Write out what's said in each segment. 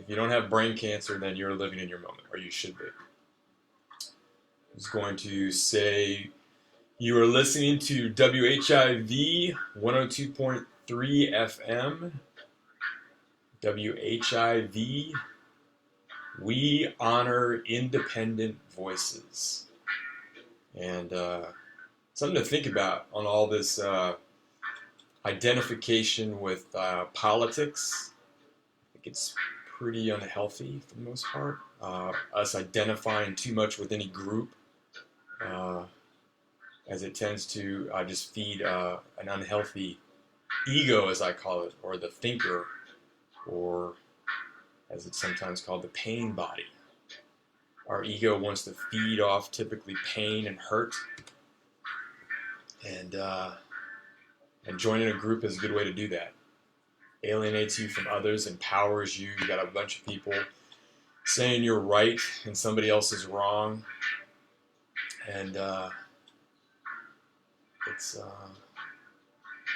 If you don't have brain cancer, then you're living in your moment, or you should be. I was going to say you are listening to WHIV 102.3 FM. WHIV. We honor independent voices. And something to think about on all this identification with politics. I think it's pretty unhealthy for the most part. Us identifying too much with any group, as it tends to just feed an unhealthy ego, as I call it, or the thinker, or as it's sometimes called, the pain body. Our ego wants to feed off typically pain and hurt, and joining a group is a good way to do that. Alienates you from others, empowers you. You got a bunch of people saying you're right and somebody else is wrong, and it's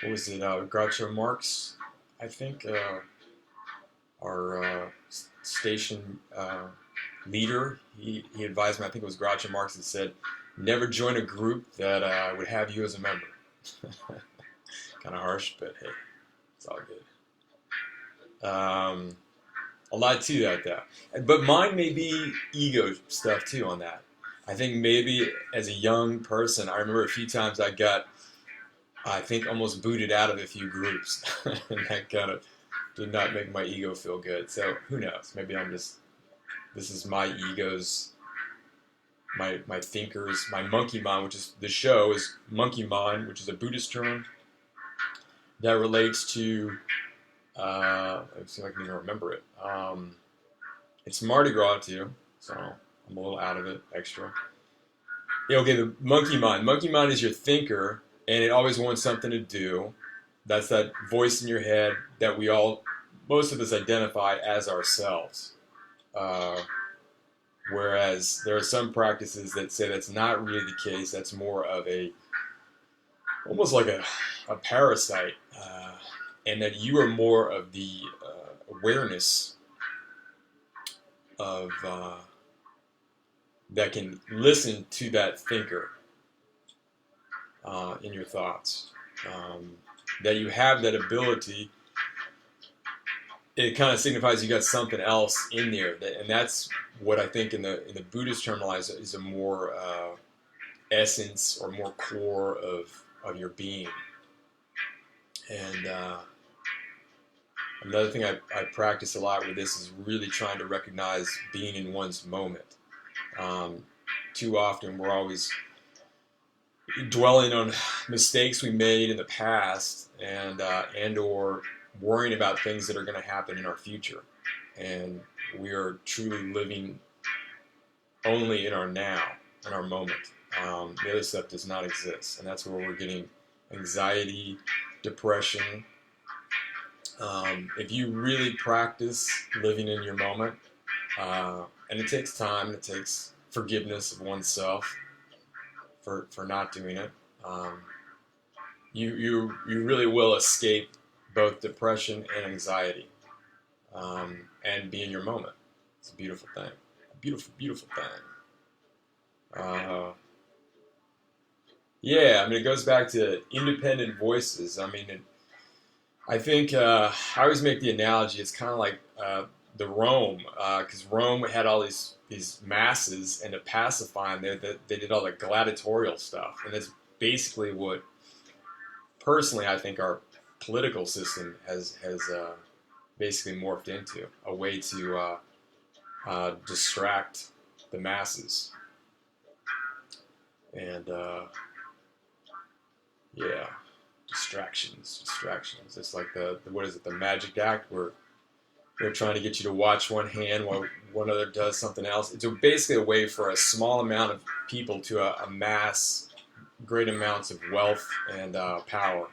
what was it? Groucho Marx, I think, our station leader. He advised me. I think it was Groucho Marx that said, "Never join a group that would have you as a member." Kind of harsh, but hey, it's all good. A lot to that, though. But mine may be ego stuff, too, on that. I think maybe as a young person, I remember a few times I got, I think, almost booted out of a few groups. And that kind of did not make my ego feel good. So, who knows? Maybe I'm just, this is my ego's, my thinkers, my monkey mind, which is, the show is monkey mind, which is a Buddhist term that relates to, let's see if I can even remember it. It's Mardi Gras too, so I'm a little out of it, extra. Yeah, okay, the monkey mind. Monkey mind is your thinker, and it always wants something to do. That's that voice in your head that we all, most of us identify as ourselves. Whereas there are some practices that say that's not really the case. That's more of a, almost like a parasite. And that you are more of the awareness of that can listen to that thinker in your thoughts. That you have that ability. It kind of signifies you got something else in there, and that's what I think in the Buddhist terminology is a more essence or more core of your being. And another thing I practice a lot with this is really trying to recognize being in one's moment. Too often we're always dwelling on mistakes we made in the past and or worrying about things that are going to happen in our future. And we are truly living only in our now, in our moment. The other stuff does not exist. And that's where we're getting anxiety, depression. If you really practice living in your moment, and it takes time, it takes forgiveness of oneself for not doing it, you really will escape both depression and anxiety, and be in your moment. It's a beautiful thing. A beautiful, beautiful thing. Yeah, I mean, it goes back to independent voices. I mean, I think I always make the analogy. It's kind of like the Rome, because Rome had all these masses, and to pacify them, they did all the gladiatorial stuff, and that's basically what, personally, I think our political system has basically morphed into a way to distract the masses, and yeah. Distractions. It's like the what is it? The magic act, where they're trying to get you to watch one hand while one other does something else. It's basically a way for a small amount of people to amass great amounts of wealth and power.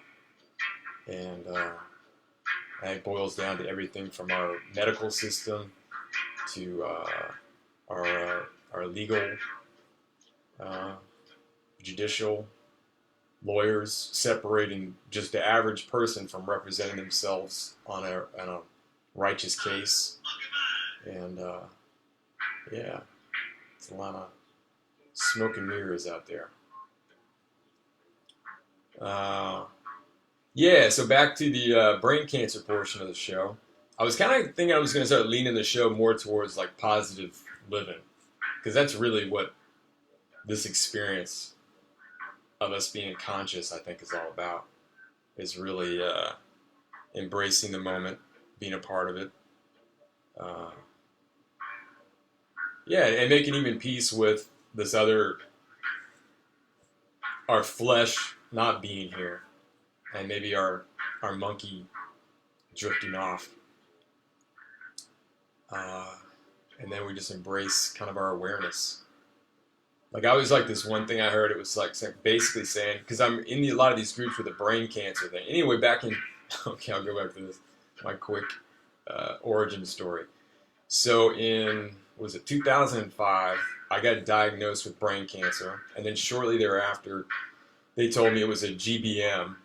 And it boils down to everything from our medical system to our legal, judicial, lawyers, separating just the average person from representing themselves on a righteous case. And yeah, it's a lot of smoke and mirrors out there. Yeah, so back to the brain cancer portion of the show. I was kind of thinking I was going to start leaning the show more towards like positive living, because that's really what this experience of us being conscious, I think, is all about. Is really embracing the moment, being a part of it. Uh, yeah, and making even peace with this other, our flesh not being here, and maybe our monkey drifting off. And then we just embrace kind of our awareness. Like I was like this one thing I heard, it was like basically saying, because I'm in a lot of these groups with the brain cancer thing. Anyway, back in, okay, I'll go back to this, my quick origin story. So in, was it 2005, I got diagnosed with brain cancer, and then shortly thereafter, they told me it was a GBM,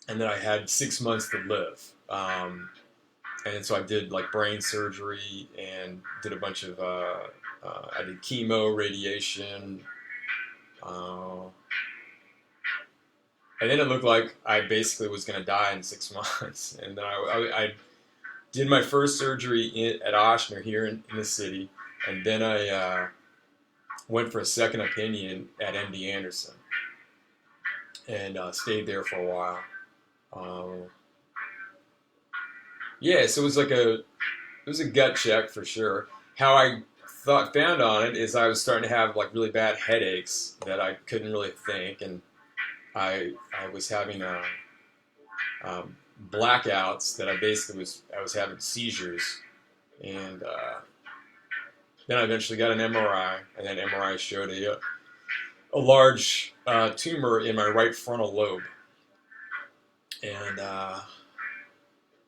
and that I had 6 months to live. And so I did like brain surgery and did a bunch of, I did chemo, radiation, and then it looked like I basically was going to die in 6 months. And then I did my first surgery at Ochsner here in the city, and then I went for a second opinion at MD Anderson and stayed there for a while. Yeah, so it was a gut check for sure. How I found on it is I was starting to have like really bad headaches that I couldn't really think, and I was having blackouts that I was having seizures, and then I eventually got an MRI, and that MRI showed a large tumor in my right frontal lobe, and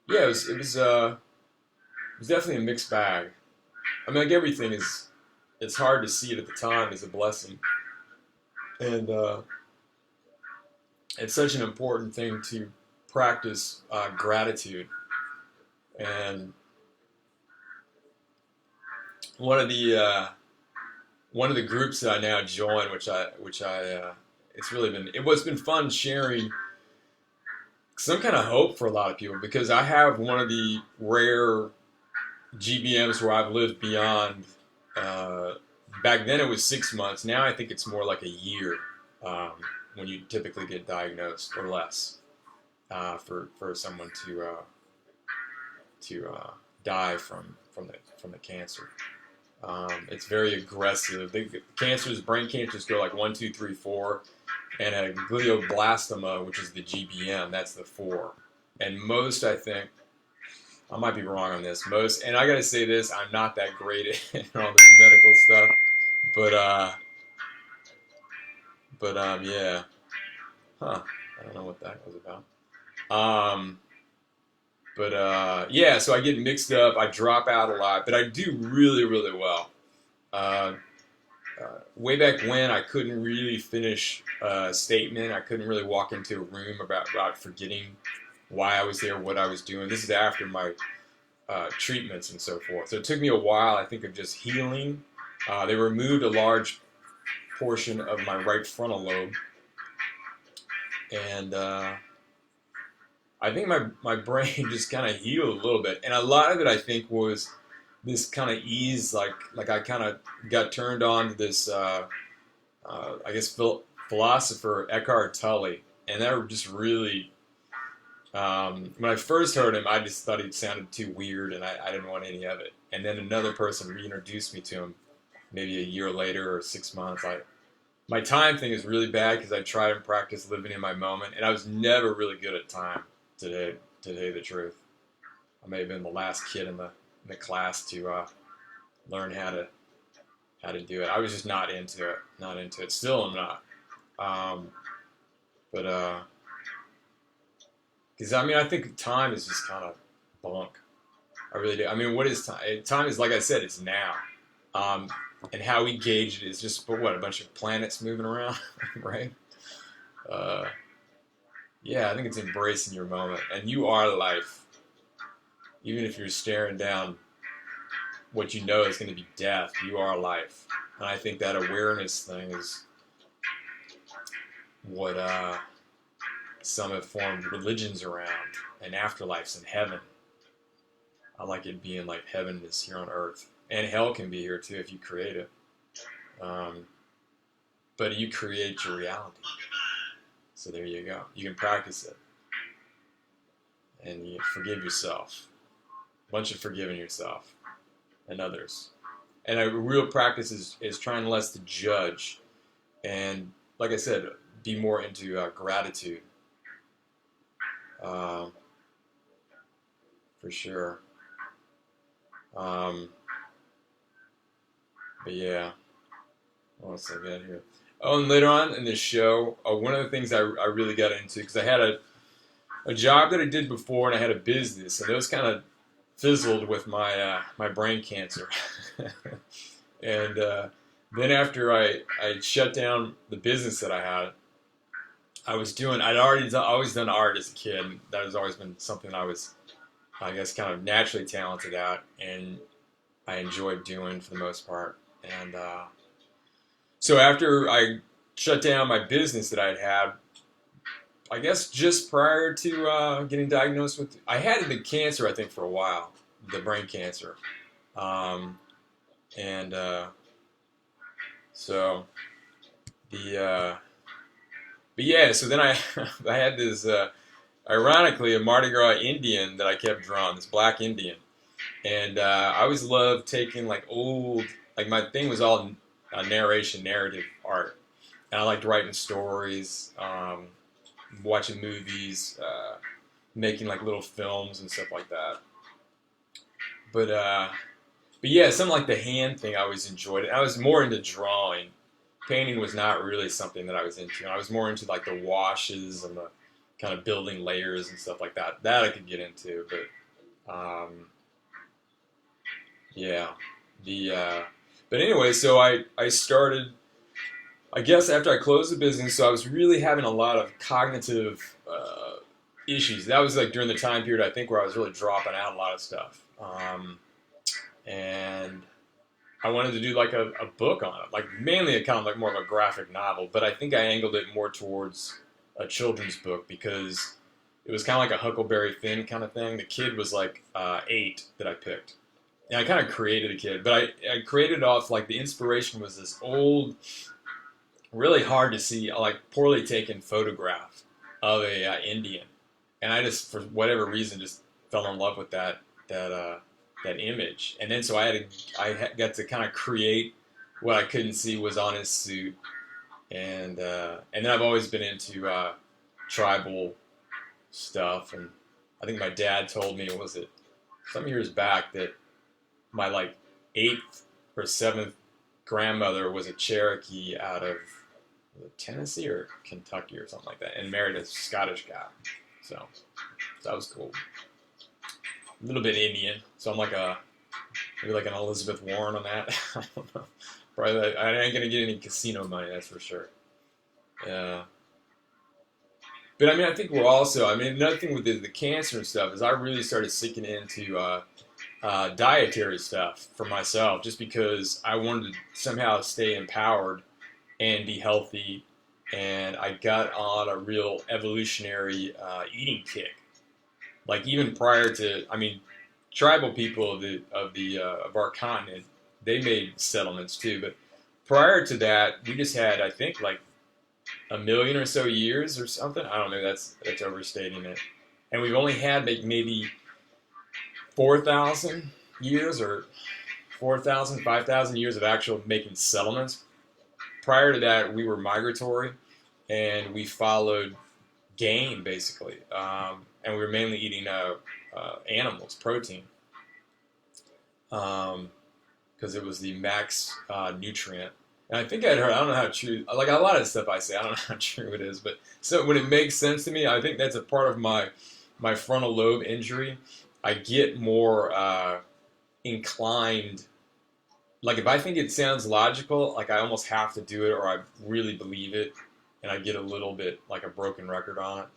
yeah, it was definitely a mixed bag. I mean, like everything it's hard to see it at the time as a blessing, and it's such an important thing to practice gratitude. And one of the groups that I now join, which I it's been fun sharing some kind of hope for a lot of people, because I have one of the rare GBMs where I've lived beyond. Back then it was 6 months. Now I think it's more like a year when you typically get diagnosed, or less, for someone to die from the cancer. It's very aggressive. Brain cancers go like 1, 2, 3, 4, and a glioblastoma, which is the GBM, that's the 4. And most, I think, I might be wrong on this, and I gotta say this, I'm not that great at all this medical stuff, but yeah, I don't know what that was about. Yeah, so I get mixed up, I drop out a lot, but I do really, really well. Way back when, I couldn't really finish a statement. I couldn't really walk into a room about forgetting why I was there, what I was doing. This is after my treatments and so forth. So it took me a while, I think, of just healing. They removed a large portion of my right frontal lobe, and I think my brain just kind of healed a little bit. And a lot of it, I think, was this kind of ease, like I kind of got turned on to this, I guess, philosopher Eckhart Tolle, and that just really, when I first heard him, I just thought he sounded too weird, and I didn't want any of it. And then another person reintroduced me to him, maybe a year later or 6 months. My time thing is really bad because I try and practice living in my moment, and I was never really good at time. To tell you the truth, I may have been the last kid in the class to learn how to do it. I was just not into it. Still, I'm not. Because I mean, I think time is just kind of bunk. I really do. I mean, what is time? Time is, like I said, it's now. And how we gauge it is just a bunch of planets moving around, right? Yeah, I think it's embracing your moment, and you are life. Even if you're staring down what you know is going to be death. You are life. And I think that awareness thing is what some have formed religions around, and afterlives and heaven. I like it being like heaven is here on earth. And hell can be here too if you create it. But you create your reality. So there you go. You can practice it. And you forgive yourself. A bunch of forgiving yourself and others. And a real practice is trying less to judge. And like I said, be more into gratitude. For sure. But yeah. What else I got here? Oh, and later on in this show, one of the things I really got into, because I had a job that I did before, and I had a business, and those kind of fizzled with my my brain cancer. And then after I shut down the business that I had, I'd always done art as a kid, and that has always been something I was, I guess, kind of naturally talented at, and I enjoyed doing for the most part. And so after I shut down my business that I'd had, I guess just prior to getting diagnosed with, I had the cancer, I think, for a while, the brain cancer. And so but yeah, so then I I had this, ironically, a Mardi Gras Indian that I kept drawing, this black Indian. And I always loved taking like old, like my thing was all narrative art. And I liked writing stories, watching movies, making like little films and stuff like that. But yeah, something like the hand thing I always enjoyed it. I was more into drawing. Painting was not really something that I was into. I was more into like the washes and the kind of building layers and stuff like that. That I could get into, but yeah. But anyway, so I started, I guess after I closed the business, so I was really having a lot of cognitive issues. That was like during the time period, I think, where I was really dropping out a lot of stuff. And I wanted to do like a book on it, like mainly a kind of like more of a graphic novel, but I think I angled it more towards a children's book because it was kind of like a Huckleberry Finn kind of thing. The kid was like 8 that I picked. And I kind of created a kid, but I created it off, like the inspiration was this old, really hard to see, like poorly taken photograph of a Indian. And I just, for whatever reason, just fell in love with that image. And then so I got to kind of create what I couldn't see was on his suit. And then I've always been into tribal stuff. And I think my dad told me, was it some years back, that my like 8th or 7th grandmother was a Cherokee out of Tennessee or Kentucky or something like that, and married a Scottish guy. So that was cool. A little bit Indian, so I'm like maybe like an Elizabeth Warren on that. I don't know. Probably I ain't gonna get any casino money, that's for sure. Yeah. But I mean, I think we're also, I mean, another thing with the cancer and stuff is I really started sinking into dietary stuff for myself, just because I wanted to somehow stay empowered and be healthy, and I got on a real evolutionary eating kick. Like even prior to, I mean, tribal people of our continent, they made settlements too, but prior to that, we just had, I think, like 1 million or so years or something. I don't know. That's overstating it. And we've only had like maybe 4,000 years or 4,000, 5,000 years of actual making settlements. Prior to that, we were migratory, and we followed game basically, and we were mainly eating animals, protein, because it was the max nutrient. And I think I'd heard, I don't know how true, like a lot of stuff I say, I don't know how true it is, but so when it makes sense to me, I think that's a part of my frontal lobe injury. I get more inclined, like if I think it sounds logical, like I almost have to do it, or I really believe it, and I get a little bit like a broken record on it.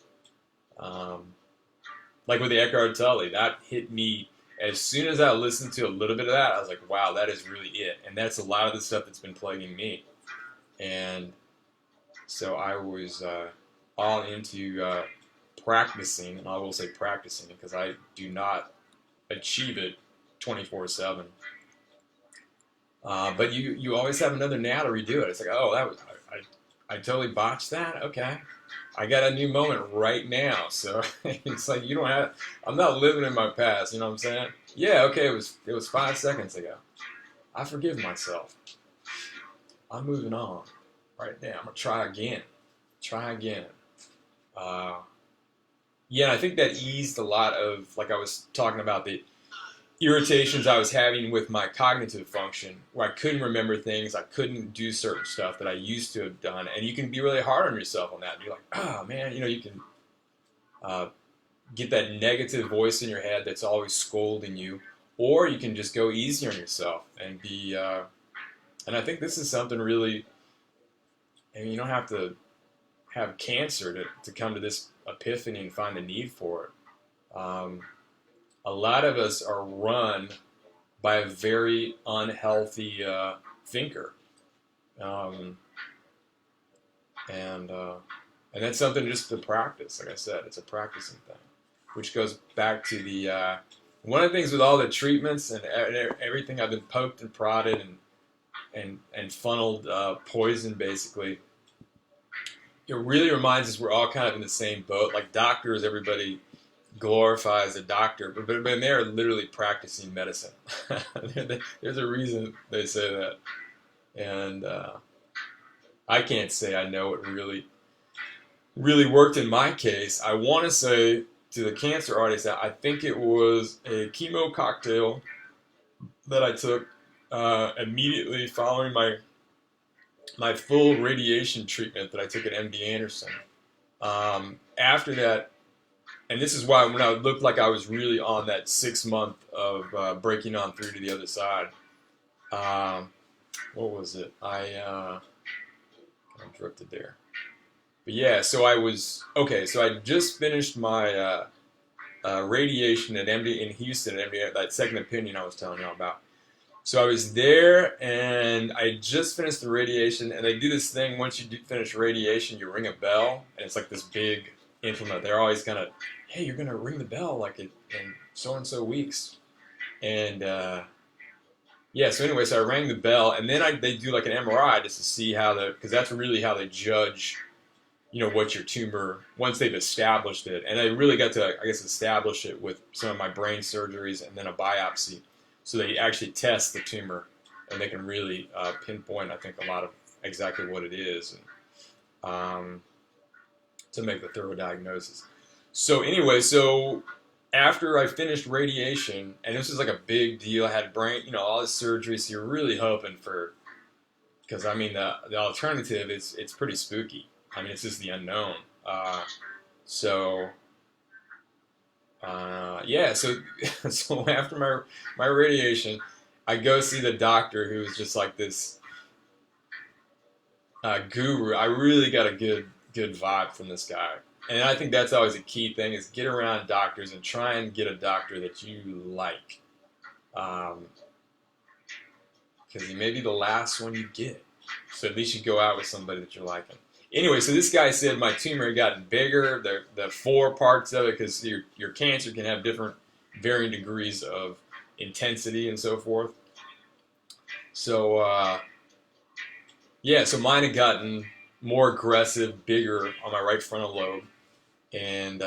Like with the Eckhart Tolle, that hit me As soon as I listened to a little bit of that, I was like, wow, that is really it. And that's a lot of the stuff that's been plaguing me. And so I was all into practicing, and I will say practicing because I do not achieve it 24/7. But you always have another now to redo it. It's like, oh, that was I totally botched that. Okay, I got a new moment right now. So it's like you don't have. I'm not living in my past. You know what I'm saying? Yeah. Okay. It was 5 seconds ago. I forgive myself. I'm moving on right now. I'm gonna try again. Try again. Yeah, I think that eased a lot of, like I was talking about, the irritations I was having with my cognitive function, where I couldn't remember things, I couldn't do certain stuff that I used to have done, and you can be really hard on yourself on that. And you're like, oh man, you can get that negative voice in your head that's always scolding you, or you can just go easy on yourself and be. And I think this is something really. I mean, you don't have to have cancer to come to this epiphany and find the need for it. A lot of us are run by a very unhealthy thinker, and that's something just to practice. Like I said, it's a practicing thing, which goes back to the one of the things with all the treatments and everything I've been poked and prodded and funneled poison basically. It really reminds us we're all kind of in the same boat. Like doctors, everybody glorifies a doctor, but they're literally practicing medicine. There's a reason they say that. And I can't say I know it really worked in my case. I want to say to the cancer artist that I think it was a chemo cocktail that I took immediately following my full radiation treatment that I took at MD Anderson. After that, and this is why when I looked like I was really on that 6 month of breaking on through to the other side, what was it? I drifted there. But yeah, so I was, okay, so I just finished my radiation at MD in Houston, at MD, that second opinion I was telling you all about. So I was there, and I just finished the radiation, and they do this thing, once you finish radiation, you ring a bell, and it's like this big implement. They're always kind of, hey, you're going to ring the bell like in so-and-so weeks. And, yeah, so anyway, so I rang the bell, and then they do like an MRI just to see because that's really how they judge, what your tumor, once they've established it. And I really got to, I guess, establish it with some of my brain surgeries and then a biopsy. So they actually test the tumor, and they can really pinpoint, I think, a lot of exactly what it is, and, to make the thorough diagnosis. So anyway, so after I finished radiation, and this was like a big deal, I had brain, all this surgery, so you're really hoping for, because I mean, the alternative is, it's pretty spooky. I mean, it's just the unknown. Yeah, so after my radiation, I go see the doctor who's just like this guru. I really got a good vibe from this guy, and I think that's always a key thing: is get around doctors and try and get a doctor that you like, because he may be the last one you get. So at least you go out with somebody that you're liking. Anyway, so this guy said my tumor had gotten bigger, the 4 parts of it, because your cancer can have different varying degrees of intensity and so forth. So, yeah, so mine had gotten more aggressive, bigger on my right frontal lobe. And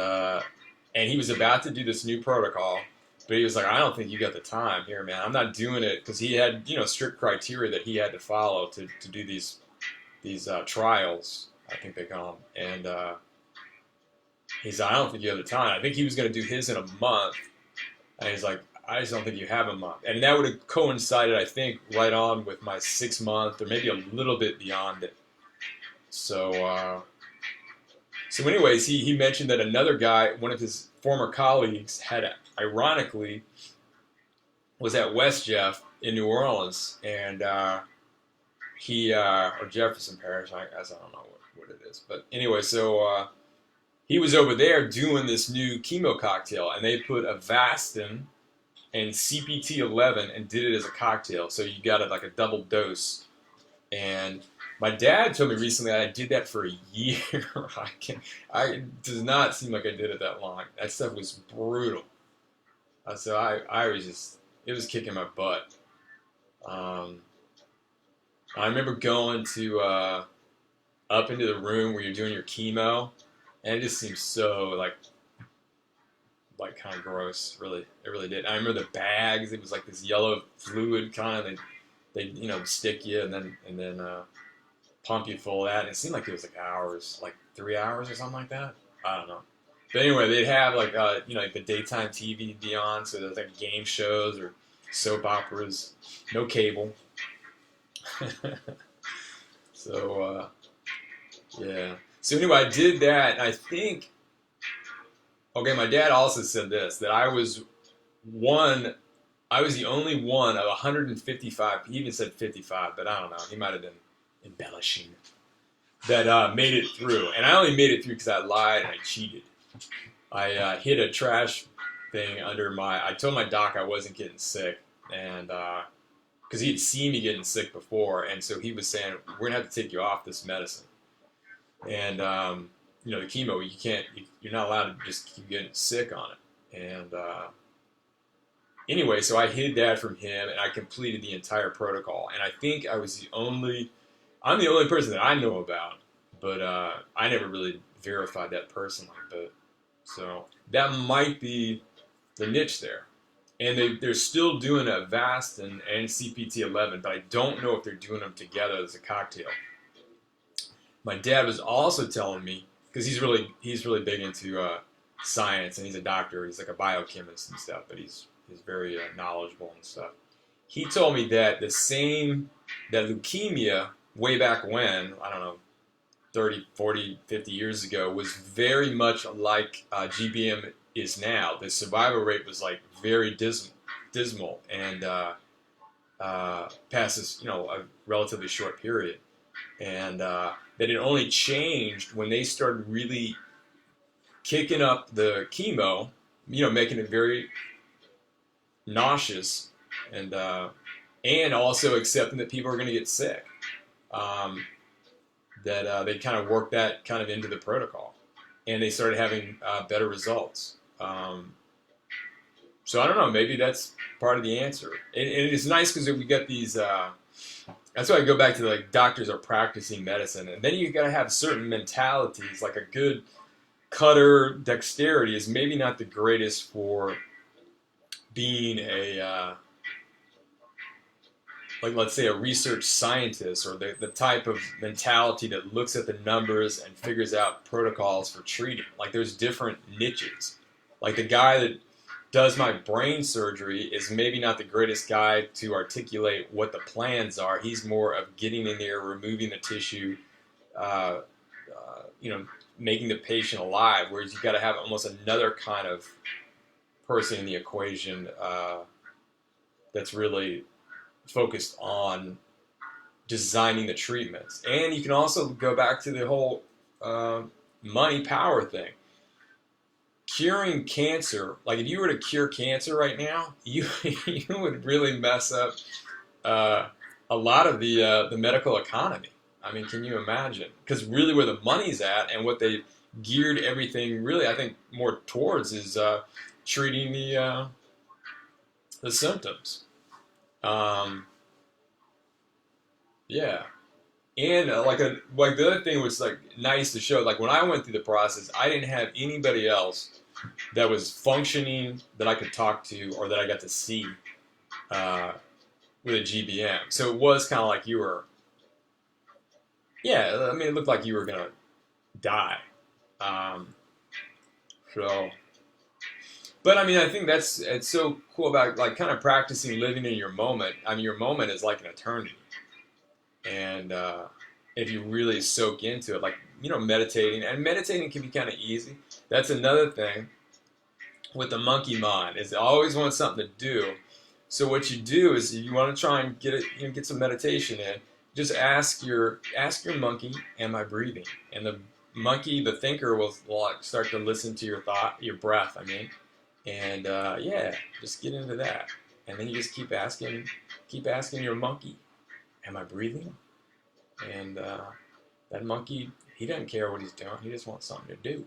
he was about to do this new protocol, but he was like, I don't think you got the time here, man. I'm not doing it, because he had, strict criteria that he had to follow to do these trials, I think they call them. And he's like, I don't think you have the time. I think he was going to do his in a month. And he's like, I just don't think you have a month. And that would have coincided, I think, right on with my 6 month, or maybe a little bit beyond it. So anyways, he mentioned that another guy, one of his former colleagues, had, ironically, was at West Jeff in New Orleans. And he, or Jefferson Parish, I don't know what it is. But anyway, so he was over there doing this new chemo cocktail, and they put Avastin and CPT 11 and did it as a cocktail. So you got it like a double dose. And my dad told me recently I did that for a year. It does not seem like I did it that long. That stuff was brutal. So I was just, it was kicking my butt. I remember going to up into the room where you're doing your chemo, and it just seemed so like kind of gross. Really, it really did. I remember the bags. It was like this yellow fluid kind of. They stick you and then pump you full of that. And it seemed like it was like hours, like 3 hours or something like that. I don't know. But anyway, they'd have like like the daytime TV be on, so there's like game shows or soap operas. No cable. So yeah. So anyway, I did that, and I think. Okay, my dad also said this, that I was the only one of 155, he even said 55, but I don't know, he might have been embellishing, that made it through. And I only made it through because I lied and I cheated. I hid a trash thing under I told my doc I wasn't getting sick, and because he had seen me getting sick before, and so he was saying, we're going to have to take you off this medicine. And, the chemo, you're not allowed to just keep getting sick on it. And anyway, so I hid that from him, and I completed the entire protocol. And I think I'm the only person that I know about, but I never really verified that personally. But so that might be the niche there. And they're still doing a Avastin and CPT-11, but I don't know if they're doing them together as a cocktail. My dad was also telling me, because he's really big into science, and he's a doctor. He's like a biochemist and stuff, but he's very knowledgeable and stuff. He told me that that leukemia way back when, I don't know, 30, 40, 50 years ago, was very much like GBM is now. The survival rate was like very dismal, and past this, a relatively short period. And that it only changed when they started really kicking up the chemo, making it very nauseous, and also accepting that people are going to get sick. That they kind of worked that kind of into the protocol, and they started having better results. So I don't know, maybe that's part of the answer. And it's nice because we got these. That's why I go back to like doctors are practicing medicine, and then you got to have certain mentalities. Like a good cutter dexterity is maybe not the greatest for being a like, let's say, a research scientist, or the type of mentality that looks at the numbers and figures out protocols for treating. Like there's different niches. Like the guy that does my brain surgery is maybe not the greatest guy to articulate what the plans are. He's more of getting in there, removing the tissue, making the patient alive. Whereas you got to have almost another kind of person in the equation that's really focused on designing the treatments. And you can also go back to the whole money power thing. Curing cancer, like if you were to cure cancer right now, you would really mess up a lot of the medical economy. I mean, can you imagine? Because really where the money's at and what they geared everything really, I think, more towards is treating the symptoms. Yeah. And like the other thing was like nice to show. Like when I went through the process, I didn't have anybody else that was functioning that I could talk to or that I got to see with a GBM. So it was kind of like you were. Yeah, I mean, it looked like you were gonna die. But I mean, I think it's so cool about like kind of practicing living in your moment. I mean, your moment is like an eternity. And if you really soak into it, like, meditating, and meditating can be kind of easy. That's another thing with the monkey mind, is they always want something to do. So what you do is you want to try and get some meditation in. Just ask your monkey, am I breathing? And the monkey, the thinker, will start to listen to your breath, And yeah, just get into that. And then you just keep asking your monkey, am I breathing? And that monkey, he doesn't care what he's doing. He just wants something to do.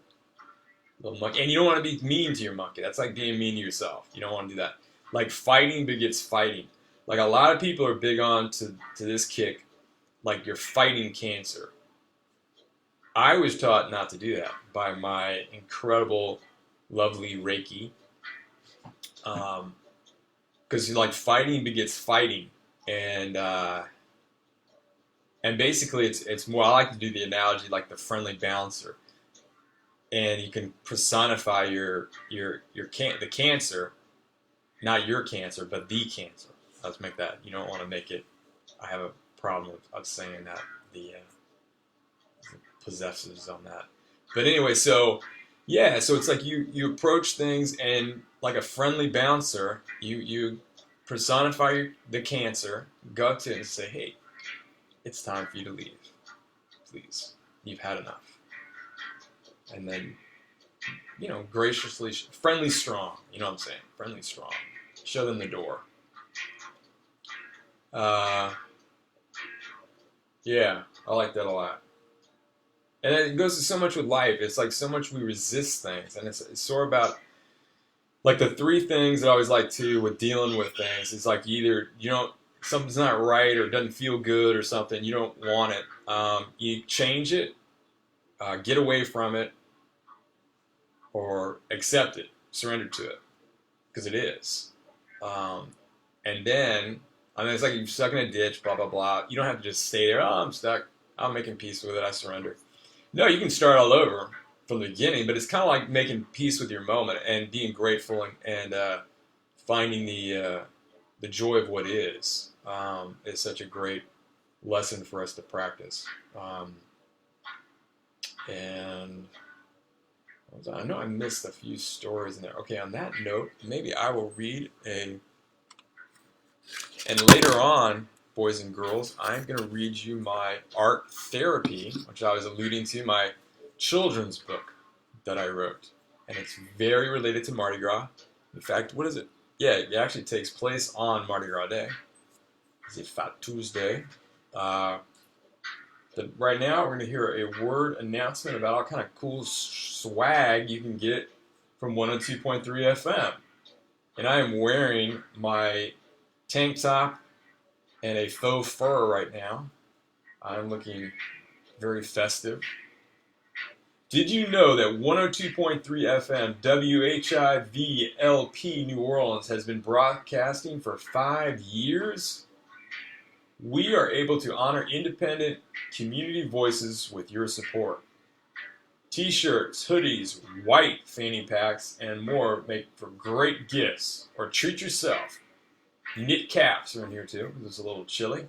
Little monkey. And you don't want to be mean to your monkey. That's like being mean to yourself. You don't want to do that. Like fighting begets fighting. Like a lot of people are big on to this kick, like you're fighting cancer. I was taught not to do that by my incredible, lovely Reiki. Because like fighting begets fighting. And basically it's more, I like to do the analogy like the friendly bouncer. And you can personify the cancer, not your cancer, but the cancer. Let's make that. You don't want to make it. I have a problem of saying that the possessives on that. But anyway, so yeah, so it's like you approach things and like a friendly bouncer, you personify the cancer, go up to it and say, hey, it's time for you to leave. Please, you've had enough. And then, graciously, friendly strong, you know what I'm saying? Friendly strong. Show them the door. Yeah, I like that a lot. And it goes to so much with life. It's like so much we resist things. And it's sort of about, like the three things that I always like to with dealing with things. It's like either something's not right or doesn't feel good or something. You don't want it. You change it, get away from it, or accept it, surrender to it, because it is. And then, it's like you're stuck in a ditch, blah, blah, blah. You don't have to just stay there, I'm stuck, I'm making peace with it, I surrender. No, you can start all over from the beginning, but it's kind of like making peace with your moment and being grateful and finding the joy of what is such a great lesson for us to practice. And I know I missed a few stories in there. Okay, on that note, maybe I will read and later on, boys and girls, I'm going to read you my art therapy, which I was alluding to, my children's book that I wrote. And it's very related to Mardi Gras. In fact, what is it? Yeah, it actually takes place on Mardi Gras Day. It's a Fat Tuesday. But right now, we're going to hear a word announcement about all kind of cool swag you can get from 102.3 FM. And I am wearing my tank top and a faux fur right now. I'm looking very festive. Did you know that 102.3 FM WHIV-LP New Orleans has been broadcasting for 5 years? We are able to honor independent community voices with your support. T-shirts, hoodies, white fanny packs, and more make for great gifts. Or treat yourself. Knit caps are in here too, because it's a little chilly.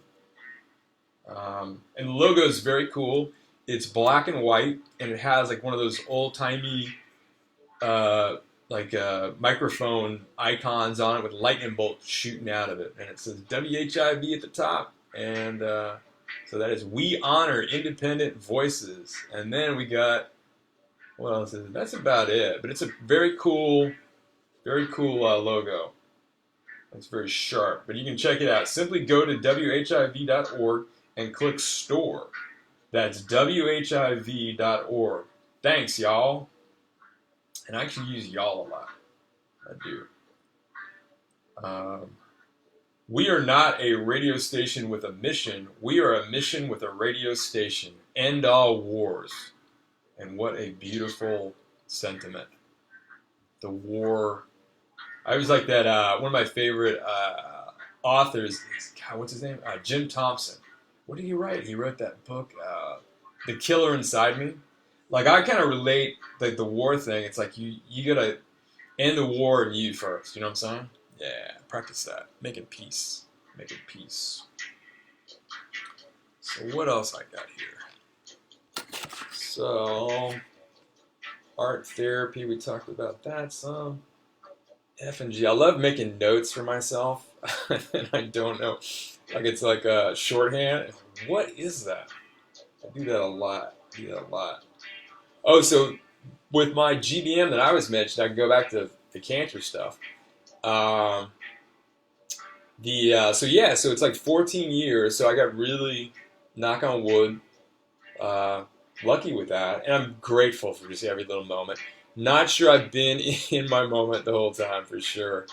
And the logo is very cool. It's black and white, and it has like one of those old-timey microphone icons on it with lightning bolts shooting out of it. And it says WHIV at the top. And so that is We Honor Independent Voices. And then we got, what else is it? That's about it. But it's a very cool logo. It's very sharp. But you can check it out. Simply go to WHIV.org and click Store. That's WHIV.org. Thanks, y'all. And I actually use y'all a lot. I do. We are not a radio station with a mission. We are a mission with a radio station. End all wars. And what a beautiful sentiment. The war. I always like that. One of my favorite authors is, God, what's his name? Jim Thompson. What did he write? He wrote that book, The Killer Inside Me. Like, I kind of relate, like, the war thing. It's like you gotta end the war in you first. You know what I'm saying? Yeah, practice that. Making peace. Making peace. So what else I got here? So, art therapy, we talked about that some. F and G. I love making notes for myself, and I don't know. Like, it's like a shorthand. What is that? I do that a lot. Oh, so with my GBM that I was mentioning, I can go back to the cancer stuff. Um, so it's like 14 years. So I got really, knock on wood, uh, lucky with that, and I'm grateful for just every little moment. Not sure I've been in my moment the whole time for sure,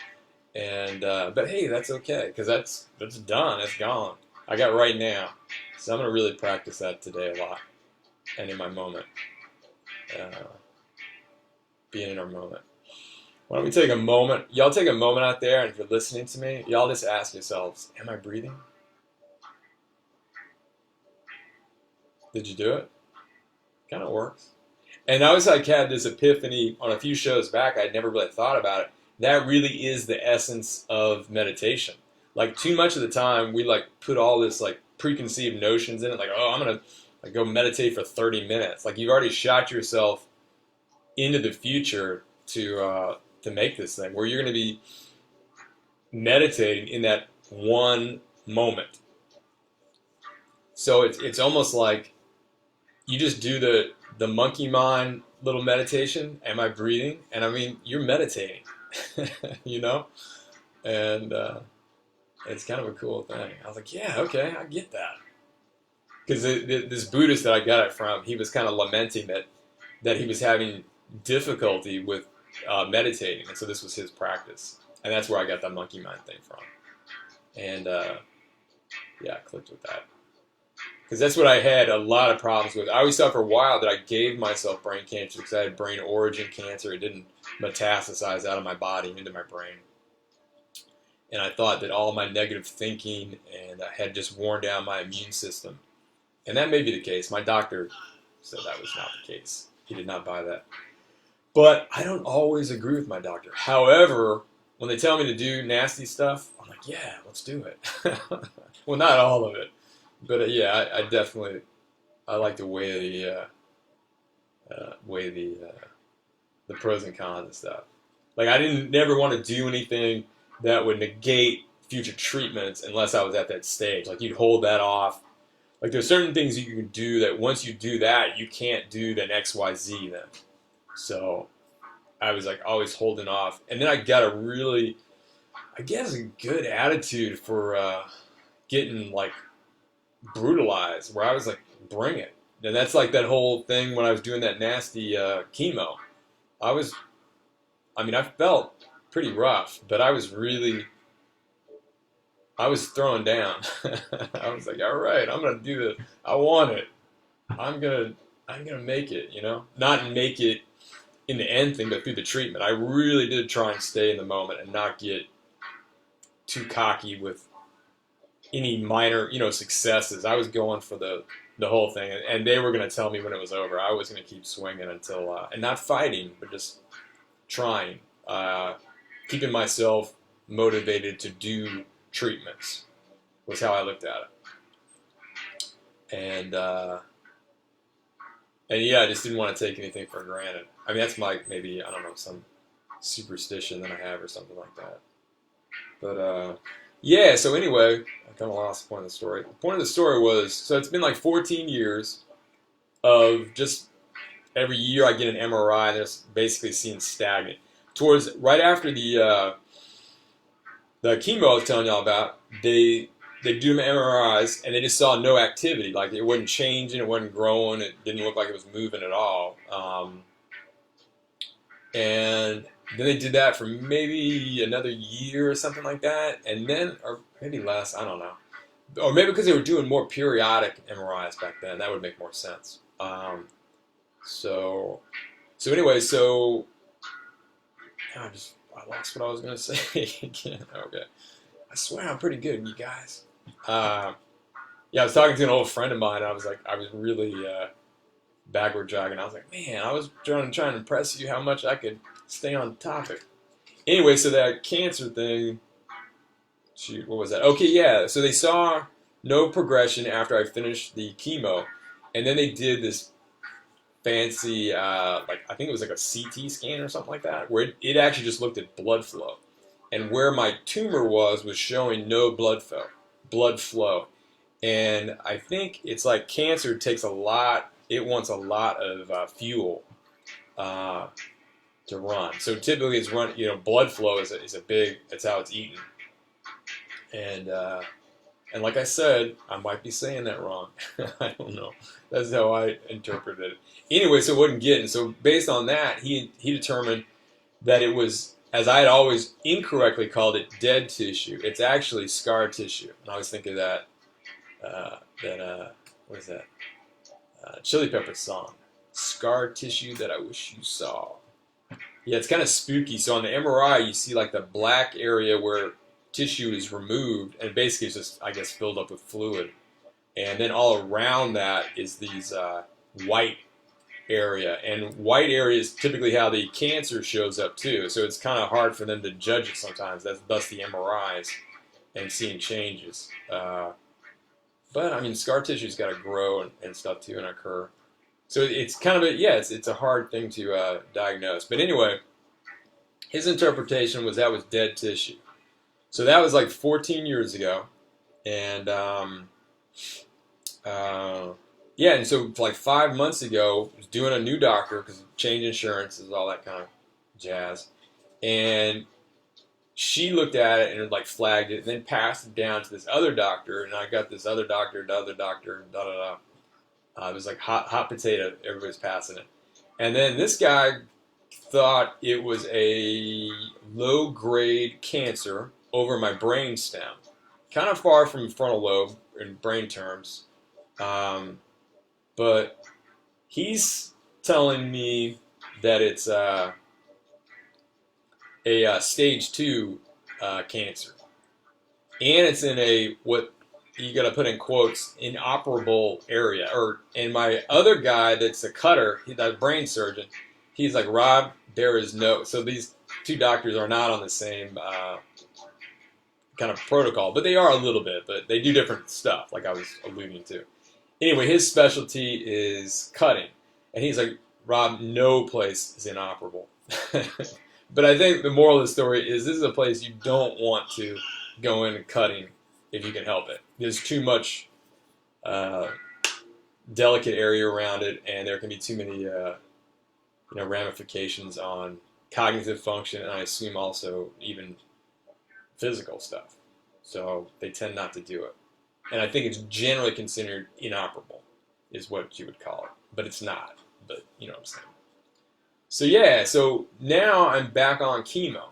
and but hey, that's okay because that's done. It's gone. I got right now, so I'm gonna really practice that today a lot, and in my moment, uh, being in our moment. Why don't we take a moment? Y'all take a moment out there, and if you're listening to me, y'all just ask yourselves, am I breathing? Did you do it? Kind of works. And I was like, had this epiphany on a few shows back. I'd never really thought about it. That really is the essence of meditation. Like too much of the time, we like put all this like preconceived notions in it. Like, oh, I'm gonna like go meditate for 30 minutes. Like you've already shot yourself into the future to make this thing where you're gonna be meditating in that one moment. So it's almost like you just do the monkey mind little meditation. Am I breathing? And I mean, you're meditating, you know? And it's kind of a cool thing. I was like, yeah, okay, I get that. Because this Buddhist that I got it from, he was kind of lamenting that he was having difficulty with meditating. And so this was his practice. And that's where I got that monkey mind thing from. And yeah, I clicked with that. Because that's what I had a lot of problems with. I always thought for a while that I gave myself brain cancer because I had brain origin cancer. It didn't metastasize out of my body into my brain. And I thought that all my negative thinking and I had just worn down my immune system. And that may be the case. My doctor said that was not the case. He did not buy that. But I don't always agree with my doctor. However, when they tell me to do nasty stuff, I'm like, yeah, let's do it. Well, not all of it. But yeah, I definitely I like to weigh the pros and cons and stuff. Like I didn't never want to do anything that would negate future treatments unless I was at that stage. Like you'd hold that off. Like there's certain things you can do that once you do that, you can't do then XYZ then. So I was like always holding off. And then I got a really, I guess, a good attitude for getting like brutalized, where I was like, bring it. And that's like that whole thing when I was doing that nasty chemo. I felt pretty rough, but I was throwing down. I was like, all right, I'm gonna do this. I want it. I'm gonna make it. You know, not make it in the end thing, but through the treatment. I really did try and stay in the moment and not get too cocky with any minor, successes. I was going for the whole thing, and they were going to tell me when it was over. I was going to keep swinging until, and not fighting, but just trying, keeping myself motivated to do treatments was how I looked at it. And yeah, I just didn't want to take anything for granted. I mean, that's maybe, I don't know, some superstition that I have or something like that. But, yeah, so anyway, I kind of lost the point of the story. The point of the story was, so it's been like 14 years of just every year I get an MRI and it's basically seen stagnant. Right after the chemo I was telling y'all about, they do MRIs and they just saw no activity. Like it wasn't changing, it wasn't growing, it didn't look like it was moving at all. And then they did that for maybe another year or something like that, and then, or maybe less, I don't know. Or maybe because they were doing more periodic MRIs back then, that would make more sense. So anyway, I lost what I was going to say again. Okay. I swear I'm pretty good, you guys. Yeah, I was talking to an old friend of mine, and I was really backward jogging. I was like, man, I was trying to impress you how much I could stay on topic. Anyway, so that cancer thing, shoot, what was that? Okay, yeah, so they saw no progression after I finished the chemo, and then they did this fancy, I think it was like a CT scan or something like that, where it actually just looked at blood flow. And where my tumor was showing no blood flow. And I think it's like cancer takes it wants a lot of fuel. to run. So typically it's run, blood flow is a big, that's how it's eaten. And like I said, I might be saying that wrong. I don't know. That's how I interpreted it. Anyway, so it wasn't getting. So based on that, he determined that it was, as I had always incorrectly called it, dead tissue. It's actually scar tissue. And I was thinking that, what is that? Chili Peppers song. Scar tissue that I wish you saw. Yeah, it's kind of spooky. So on the MRI, you see like the black area where tissue is removed, and basically it's just, I guess, filled up with fluid. And then all around that is these white area. And white area is typically how the cancer shows up too. So it's kind of hard for them to judge it sometimes. That's thus the MRIs and seeing changes. But I mean, scar tissue's got to grow and stuff too and occur. So it's kind of it's a hard thing to diagnose. But anyway, his interpretation was that was dead tissue. So that was like 14 years ago. And and so like 5 months ago, I was doing a new doctor because change insurances, all that kind of jazz. And she looked at it and like flagged it and then passed it down to this other doctor. And I got this other doctor, da da da. It was like hot potato. Everybody's passing it. And then this guy thought it was a low-grade cancer over my brain stem. Kind of far from frontal lobe in brain terms. But he's telling me that it's a stage 2 cancer. And it's in a, what you got to put in quotes, inoperable area. And my other guy that's a cutter, that brain surgeon, he's like, Rob, there is no, so these two doctors are not on the same kind of protocol, but they are a little bit, but they do different stuff, like I was alluding to. Anyway, his specialty is cutting. And he's like, Rob, no place is inoperable. But I think the moral of the story is this is a place you don't want to go in cutting if you can help it. There's too much delicate area around it, and there can be too many ramifications on cognitive function, and I assume also even physical stuff. So they tend not to do it. And I think it's generally considered inoperable, is what you would call it. But it's not. But you know what I'm saying. So yeah, so now I'm back on chemo.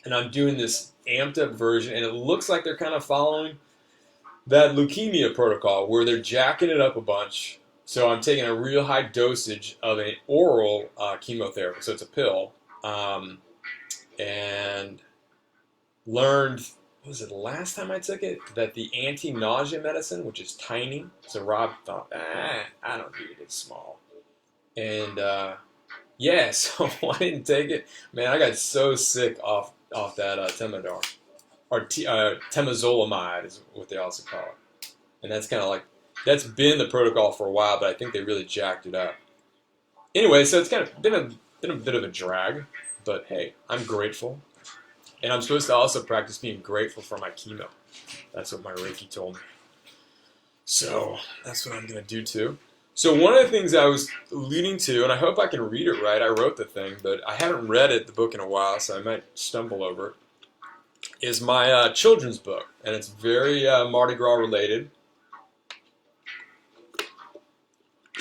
And I'm doing this amped up version, and it looks like they're kind of following that leukemia protocol where they're jacking it up a bunch. So I'm taking a real high dosage of an oral chemotherapy. So it's a pill. And learned, what was it, the last time I took it, that the anti-nausea medicine, which is tiny, so Rob thought, I don't need it, it's small. And so I didn't take it. Man, I got so sick off that Temodar, or temozolomide is what they also call it. And that's kind of like, that's been the protocol for a while, but I think they really jacked it up. Anyway, so it's kind of been a bit of a drag, but hey, I'm grateful. And I'm supposed to also practice being grateful for my chemo. That's what my Reiki told me. So that's what I'm going to do too. So one of the things I was alluding to, and I hope I can read it right, I wrote the thing, but I haven't read the book in a while, so I might stumble over it, is my children's book. And it's very Mardi Gras related.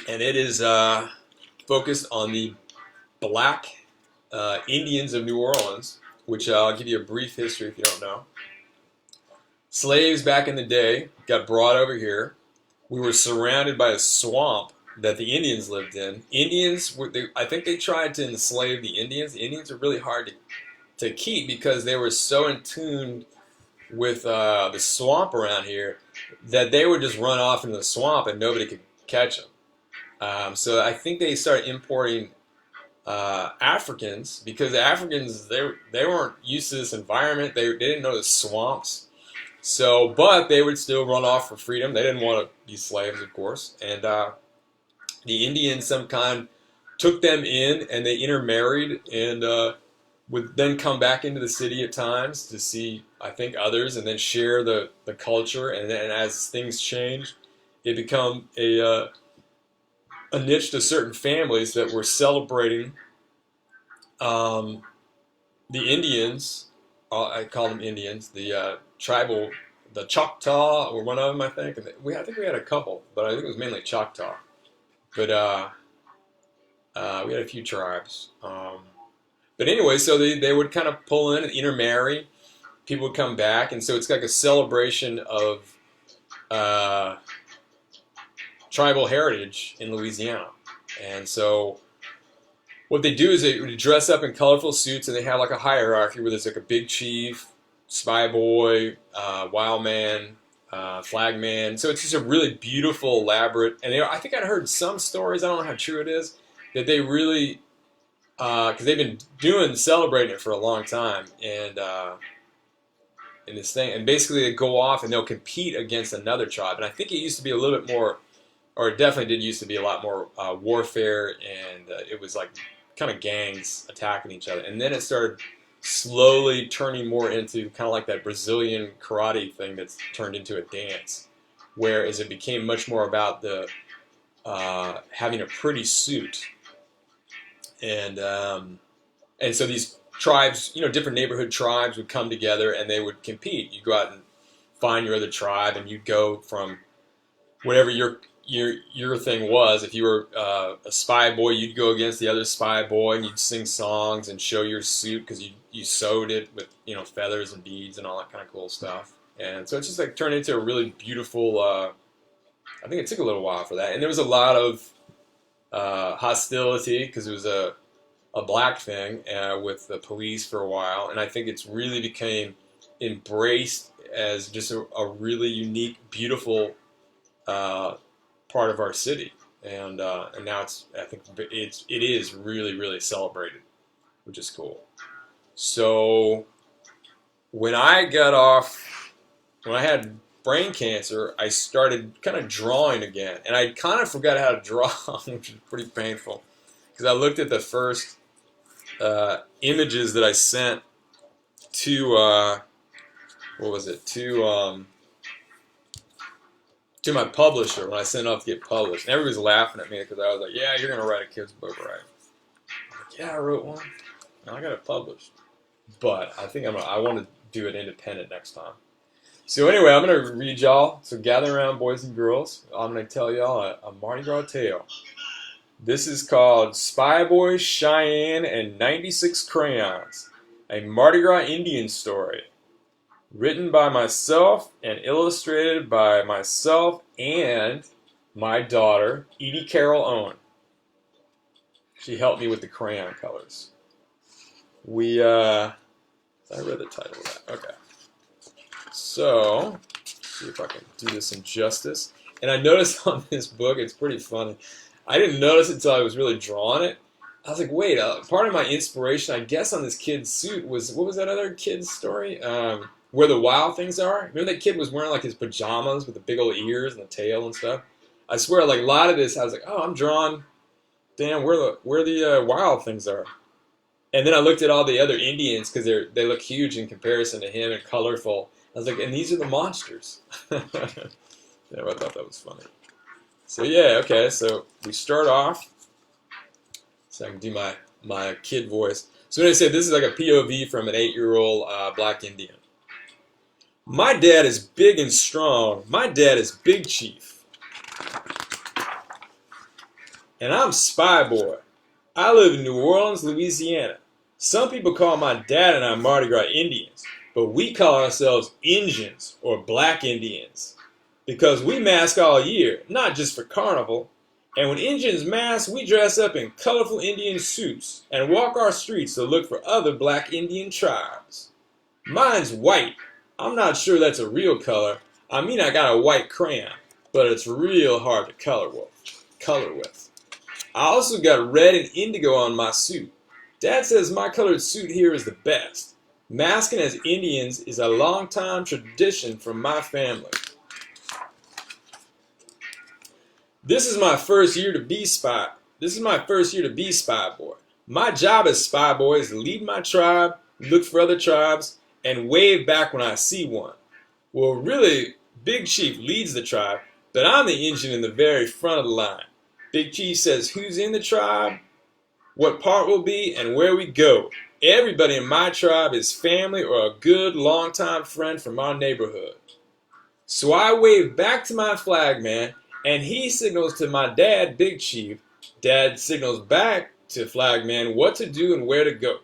And it is focused on the black Indians of New Orleans, which I'll give you a brief history if you don't know. Slaves back in the day got brought over here. We were surrounded by a swamp that the Indians lived in. I think they tried to enslave the Indians. The Indians are really hard to keep because they were so in tune with the swamp around here that they would just run off into the swamp and nobody could catch them. So I think they started importing Africans, because the Africans, they weren't used to this environment. They didn't know the swamps. So, but they would still run off for freedom. They didn't want to be slaves, of course. And the Indians, some kind, took them in, and they intermarried, and would then come back into the city at times to see, I think, others, and then share the culture. And then as things changed, it became a niche to certain families that were celebrating Um, the Indians, I call them Indians, the tribal, the Choctaw were one of them, I think. And I think we had a couple, but I think it was mainly Choctaw. But we had a few tribes. But anyway, so they would kind of pull in and intermarry. People would come back, and so it's like a celebration of uh, tribal heritage in Louisiana. And so what they do is they would dress up in colorful suits, and they have like a hierarchy where there's like a big chief, spy boy, wild man, flag man. So it's just a really beautiful, elaborate. And I think I'd heard some stories. I don't know how true it is that they really, because they've been celebrating it for a long time, and in this thing, and basically they go off and they'll compete against another tribe. And I think it used to be a little bit more, or it definitely did used to be a lot more warfare, and it was like kind of gangs attacking each other. And then it started slowly turning more into kind of like that Brazilian karate thing that's turned into a dance, whereas it became much more about the having a pretty suit. And so these tribes, different neighborhood tribes would come together and they would compete. You'd go out and find your other tribe, and you'd go from whatever your thing was. If you were a spy boy, you'd go against the other spy boy, and you'd sing songs and show your suit because you sewed it with feathers and beads and all that kind of cool stuff. And so it's just like turned into a really beautiful. I think it took a little while for that, and there was a lot of hostility because it was a black thing with the police for a while, and I think it's really became embraced as just a really unique, beautiful part of our city, and now I think it is really, really celebrated, which is cool. So when I had brain cancer, I started kind of drawing again, and I kind of forgot how to draw, which is pretty painful, because I looked at the first images that I sent to to my publisher when I sent it off to get published. And everybody was laughing at me because I was like, "Yeah, you're gonna write a kid's book, right?" I'm like, "Yeah, I wrote one, and I got it published." But I think I want to do it independent next time. So anyway, I'm gonna read y'all. So gather around, boys and girls. I'm gonna tell y'all a Mardi Gras tale. This is called Spy Boy, Cheyenne, and 96 Crayons, a Mardi Gras Indian story. Written by myself and illustrated by myself and my daughter, Edie Carroll Owen. She helped me with the crayon colors. I read the title of that. Okay. So, let's see if I can do this in justice. And I noticed on this book, it's pretty funny. I didn't notice it until I was really drawing it. I was like, wait, part of my inspiration, I guess, on this kid's suit was, what was that other kid's story? Where the wild things are. Remember that kid was wearing like his pajamas with the big old ears and the tail and stuff? I swear, like a lot of this, I was like, oh, I'm drawing, damn, where the wild things are. And then I looked at all the other Indians because they look huge in comparison to him and colorful. I was like, and these are the monsters. Yeah, I thought that was funny. So yeah, okay, so we start off. So I can do my kid voice. So when I say this is like a POV from an 8-year-old black Indian. My dad is big and strong. My dad is Big Chief. And I'm Spy Boy. I live in New Orleans, Louisiana. Some people call my dad and I Mardi Gras Indians, but we call ourselves Injuns or Black Indians because we mask all year, not just for carnival. And when Indians mask, we dress up in colorful Indian suits and walk our streets to look for other black Indian tribes. Mine's white. I'm not sure that's a real color. I mean, I got a white crayon, but it's real hard to color with. I also got red and indigo on my suit. Dad says my colored suit here is the best. Masking as Indians is a long-time tradition from my family. This is my first year to be spy. Boy. My job as spy boy is to lead my tribe, look for other tribes, and wave back when I see one. Well, really, Big Chief leads the tribe, but I'm the Indian in the very front of the line. Big Chief says who's in the tribe, what part we'll be, and where we go. Everybody in my tribe is family or a good longtime friend from our neighborhood. So I wave back to my flagman, and he signals to my dad, Big Chief. Dad signals back to flagman what to do and where to go.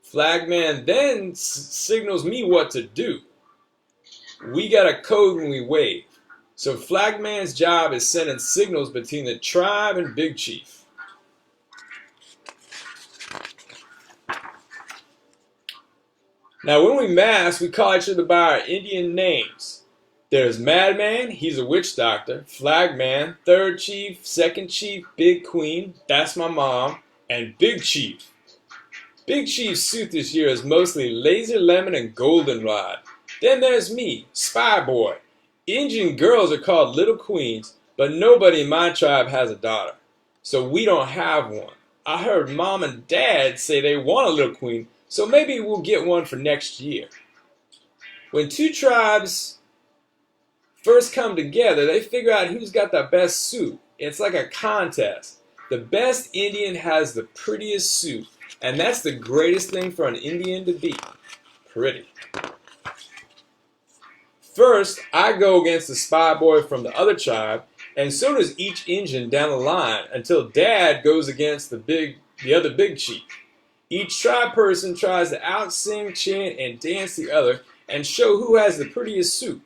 Flagman then signals me what to do. We got a code when we wave. So flagman's job is sending signals between the tribe and Big Chief. Now when we mask, we call each other by our Indian names. There's Madman, he's a witch doctor. Flagman, third chief, second chief, Big Queen, that's my mom, and Big Chief. Big Chief's suit this year is mostly laser lemon and goldenrod. Then there's me, Spy Boy. Indian girls are called Little Queens, but nobody in my tribe has a daughter. So we don't have one. I heard Mom and Dad say they want a Little Queen, so maybe we'll get one for next year. When two tribes first come together, they figure out who's got the best suit. It's like a contest. The best Indian has the prettiest suit, and that's the greatest thing for an Indian to be. Pretty. First, I go against the spy boy from the other tribe, and so does each Indian down the line until Dad goes against the other big chief. Each tribe person tries to out-sing, chant, and dance the other and show who has the prettiest suit.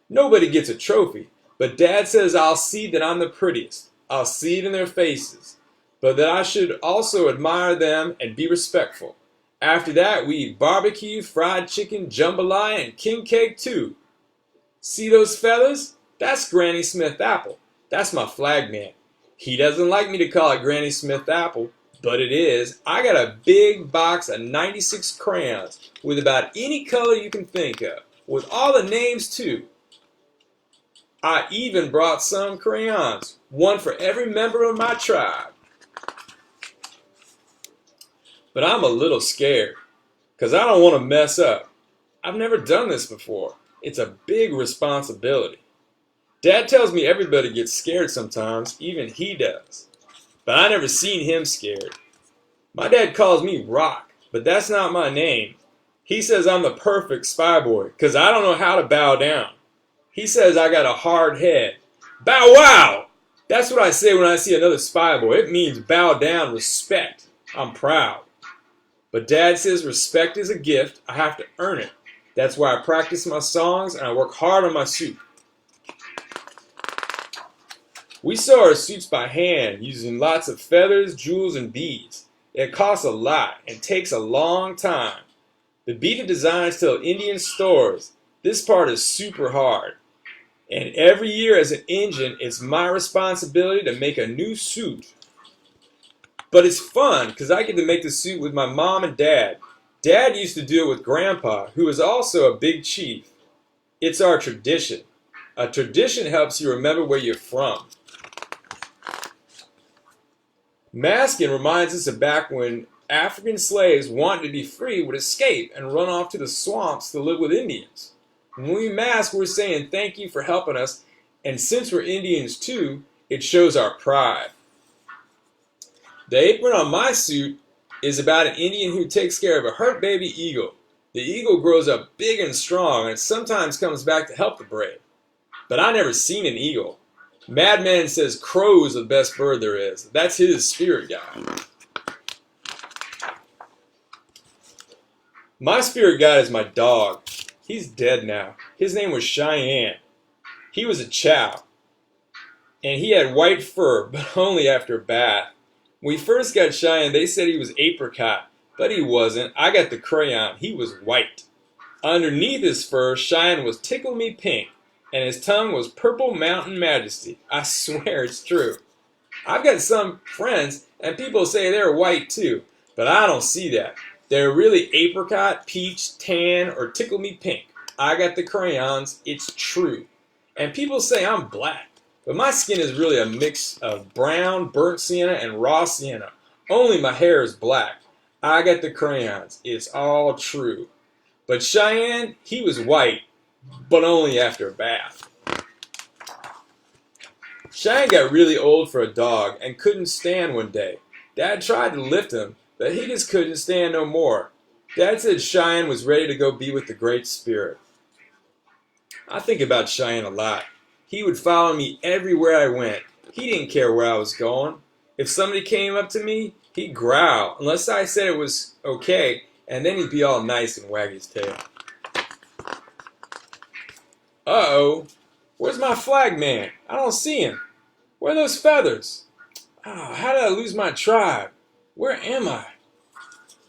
Nobody gets a trophy, but Dad says I'll see that I'm the prettiest. I'll see it in their faces, but that I should also admire them and be respectful. After that, we eat barbecue, fried chicken, jambalaya, and king cake too. See those feathers? That's Granny Smith apple. That's my flagman. He doesn't like me to call it Granny Smith apple, but it is. I got a big box of 96 crayons with about any color you can think of, with all the names too. I even brought some crayons, one for every member of my tribe. But I'm a little scared, because I don't want to mess up. I've never done this before. It's a big responsibility. Dad tells me everybody gets scared sometimes, even he does. But I never seen him scared. My dad calls me Rock, but that's not my name. He says I'm the perfect spy boy, because I don't know how to bow down. He says I got a hard head. Bow wow! That's what I say when I see another spy boy. It means bow down, respect. I'm proud. But Dad says respect is a gift. I have to earn it. That's why I practice my songs and I work hard on my suit. We sew our suits by hand using lots of feathers, jewels, and beads. It costs a lot and takes a long time. The beaded designs tell Indian stores. This part is super hard. And every year as an Indian, it's my responsibility to make a new suit. But it's fun because I get to make the suit with my mom and dad. Dad used to do it with Grandpa, who is also a big chief. It's our tradition. A tradition helps you remember where you're from. Masking reminds us of back when African slaves wanted to be free would escape and run off to the swamps to live with Indians. When we mask, we're saying thank you for helping us, and since we're Indians too, it shows our pride. The apron on my suit is about an Indian who takes care of a hurt baby eagle. The eagle grows up big and strong and sometimes comes back to help the brave. But I never seen an eagle. Madman says crow's the best bird there is. That's his spirit guide. My spirit guide is my dog. He's dead now. His name was Cheyenne. He was a chow. And he had white fur, but only after a bath. When we first got Cheyenne, they said he was apricot, but he wasn't. I got the crayon. He was white. Underneath his fur, Cheyenne was Tickle Me Pink, and his tongue was Purple Mountain Majesty. I swear it's true. I've got some friends, and people say they're white too, but I don't see that. They're really apricot, peach, tan, or Tickle Me Pink. I got the crayons. It's true. And people say I'm black, but my skin is really a mix of brown, burnt sienna, and raw sienna. Only my hair is black. I got the crayons. It's all true. But Cheyenne, he was white, but only after a bath. Cheyenne got really old for a dog and couldn't stand one day. Dad tried to lift him, but he just couldn't stand no more. Dad said Cheyenne was ready to go be with the Great Spirit. I think about Cheyenne a lot. He would follow me everywhere I went. He didn't care where I was going. If somebody came up to me, he'd growl, unless I said it was okay, and then he'd be all nice and wag his tail. Uh-oh, where's my flag man? I don't see him. Where are those feathers? Oh, how did I lose my tribe? Where am I?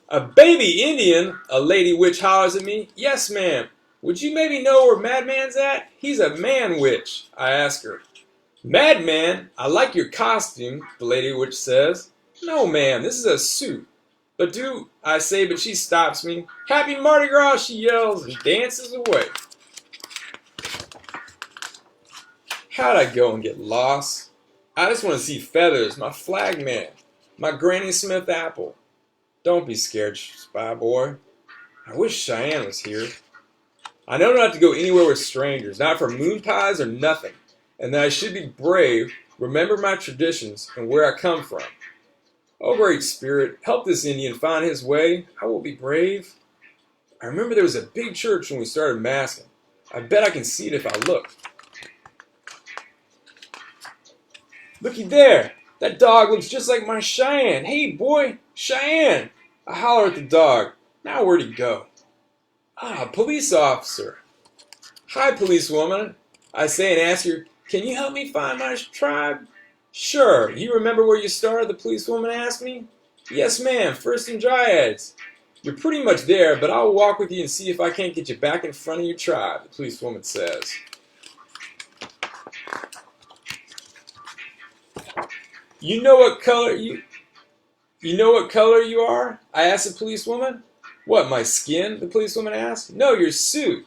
A baby Indian, a lady witch hollers at me. Yes, ma'am. Would you maybe know where Madman's at? He's a man witch, I ask her. Madman, I like your costume, the lady witch says. No, ma'am, this is a suit. But do, I say, but she stops me. Happy Mardi Gras, she yells and dances away. How'd I go and get lost? I just want to see feathers, my flag man, my Granny Smith apple. Don't be scared, spy boy. I wish Cheyenne was here. I know not to go anywhere with strangers, not for moon pies or nothing, and that I should be brave, remember my traditions and where I come from. Oh, Great Spirit, help this Indian find his way. I will be brave. I remember there was a big church when we started masking. I bet I can see it if I look. Looky there! That dog looks just like my Cheyenne. Hey, boy, Cheyenne! I holler at the dog. Now where'd he go? Ah, a police officer. Hi, policewoman. I say and ask her, can you help me find my tribe? Sure. You remember where you started? The policewoman asked me. Yes, ma'am. First in Dryads. You're pretty much there, but I'll walk with you and see if I can't get you back in front of your tribe, the policewoman says. You know what color you are? I asked the policewoman. What, my skin? The policewoman asked. No, your suit.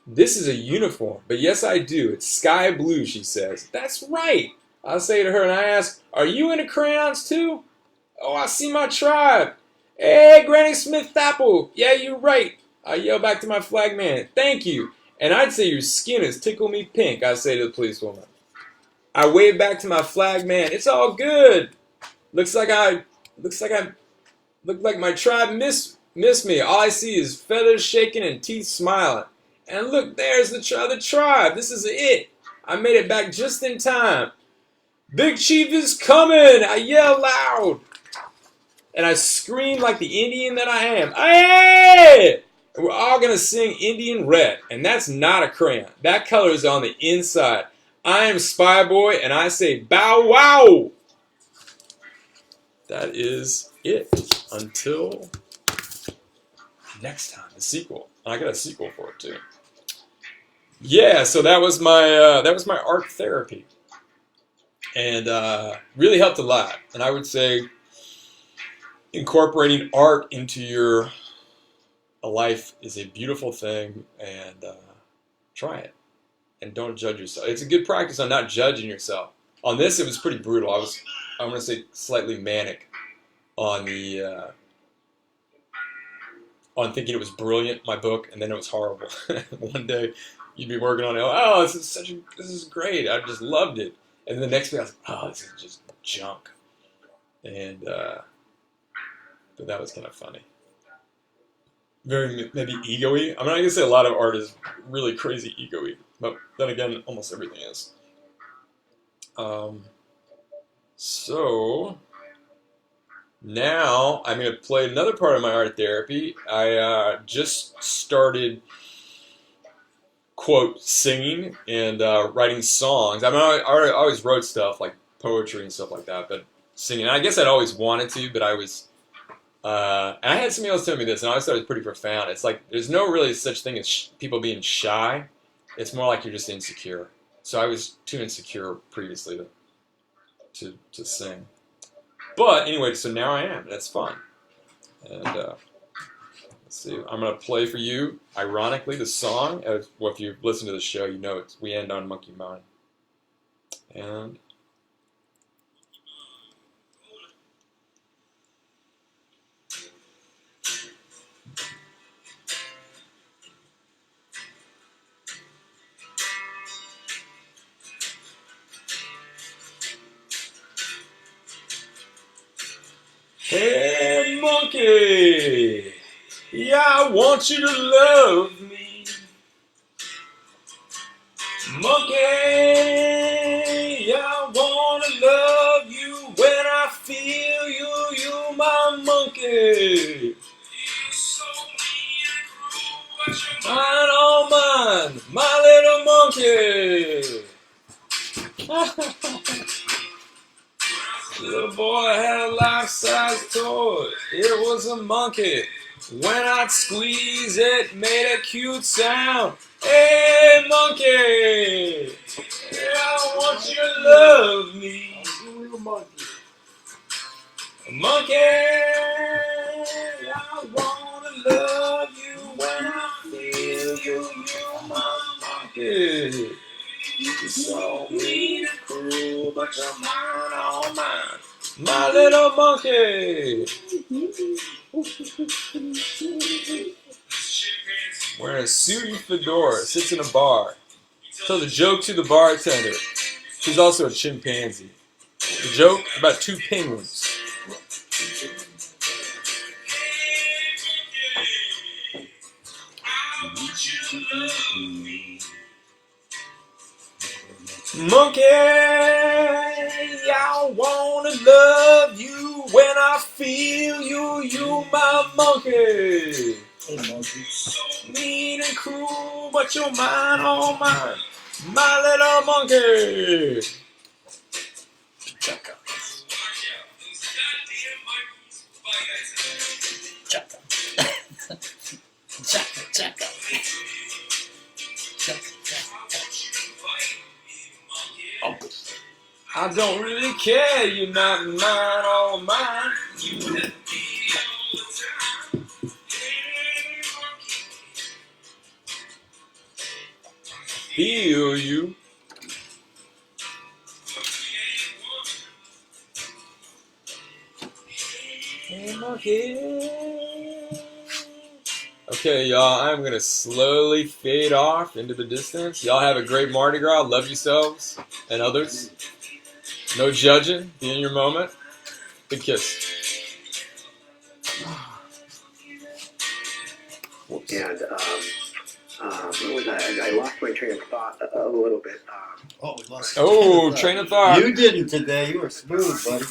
This is a uniform, but yes, I do. It's sky blue, she says. That's right. I say to her and I ask, are you into crayons too? Oh, I see my tribe. Hey, Granny Smith apple. Yeah, you're right. I yell back to my flag man. Thank you. And I'd say your skin is tickle me pink, I say to the policewoman. I wave back to my flag man. It's all good. Looks like my tribe missed me. All I see is feathers shaking and teeth smiling. And look, there's the other tribe. This is it. I made it back just in time. Big Chief is coming! I yell loud. And I scream like the Indian that I am. Aye! And we're all going to sing Indian Red. And that's not a crayon. That color is on the inside. I am Spy Boy, and I say bow wow! That is it. Until next time, the sequel. I got a sequel for it too. Yeah, so that was my art therapy, and really helped a lot. And I would say incorporating art into your life is a beautiful thing, and try it. And don't judge yourself. It's a good practice on not judging yourself. On this, it was pretty brutal. I'm going to say slightly manic on the on thinking it was brilliant, my book, and then it was horrible. One day, you'd be working on it. Oh, this is great. I just loved it. And the next day, I was like, oh, this is just junk. And but that was kind of funny. Very maybe ego-y. I'm not gonna say a lot of art is really crazy ego-y, but then again, almost everything is. So now I'm going to play another part of my art therapy. I just started, quote, singing and writing songs. I mean, I always wrote stuff like poetry and stuff like that, but singing, I guess I'd always wanted to, but I was, and I had somebody else tell me this, and I always thought it was pretty profound. It's like, there's no really such thing as people being shy. It's more like you're just insecure. So I was too insecure previously to sing. But anyway, so now I am. That's fun. And let's see. I'm going to play for you, ironically, the song. Well, if you listen to the show, you know we end on Monkey Mind. And monkey. Yeah, I want you to love me. Monkey, yeah, I wanna love you when I feel you, you my monkey. Mine, oh mine, my little monkey. Little boy had a life-size toy. It was a monkey. When I'd squeeze it, made a cute sound. Hey, monkey! Yeah, I want you to love me. Monkey, I wanna love you when I feel you, you my monkey. You're so mean and cruel, but you're mine, all mine. My little monkey. Wearing a suit and fedora, sits in a bar. Tells a joke to the bartender. She's also a chimpanzee. The joke about two penguins. Monkey, I wanna love you when I feel you, you my monkey. Hey, monkey. Mean and cruel, but you're mine, all mine. My little monkey. Chaka. Chaka. Chaka, chaka. Chaka, chaka. Oh. I don't really care, you're not mine, all mine. Feel you. Hey, monkey. Okay, y'all, I'm going to slowly fade off into the distance. Y'all have a great Mardi Gras. Love yourselves and others. No judging. Be in your moment. Big kiss. And what was I lost my train of thought a little bit. Oh, we lost. Oh, train of thought. You didn't today. You were smooth, buddy.